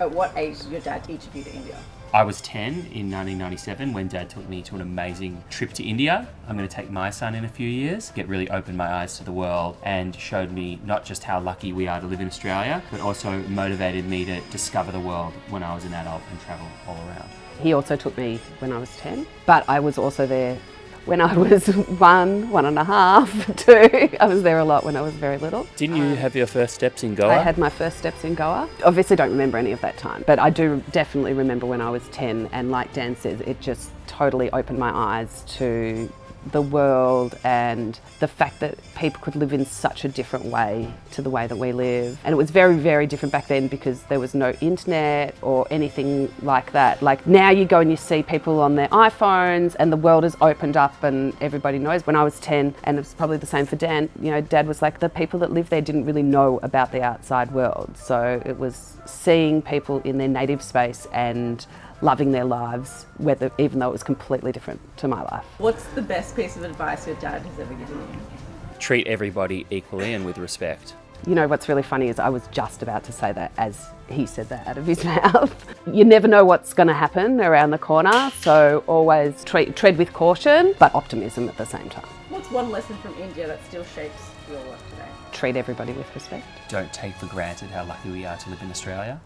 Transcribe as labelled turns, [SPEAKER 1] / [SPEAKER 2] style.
[SPEAKER 1] At what age did your dad each of you to India?
[SPEAKER 2] I was 10 in 1997 when Dad took me to an amazing trip to India. I'm going to take my son in a few years, get really opened my eyes to the world and showed me not just how lucky we are to live in Australia, but also motivated me to discover the world when I was an adult and travel all around.
[SPEAKER 3] He also took me when I was 10, but I was also there when I was 1.5, 2. I was there a lot when I was very little.
[SPEAKER 2] Didn't you have your first steps in Goa?
[SPEAKER 3] I had my first steps in Goa. Obviously don't remember any of that time, but I do definitely remember when I was 10, and like Dan says, it just totally opened my eyes to the world and the fact that people could live in such a different way to the way that we live. And it was very, very different back then because there was no internet or anything like that. Like now you go and you see people on their iPhones and the world has opened up and everybody knows. When I was 10, and it's probably the same for Dan, you know, Dad was like, the people that lived there didn't really know about the outside world. So it was seeing people in their native space and loving their lives, even though it was completely different to my life.
[SPEAKER 1] What's the best piece of advice your dad has ever given you?
[SPEAKER 2] Treat everybody equally and with respect.
[SPEAKER 3] You know, what's really funny is I was just about to say that as he said that out of his mouth. You never know what's going to happen around the corner, so always tread with caution, but optimism at the same time.
[SPEAKER 1] What's one lesson from India that still shapes your work today?
[SPEAKER 3] Treat everybody with respect.
[SPEAKER 2] Don't take for granted how lucky we are to live in Australia.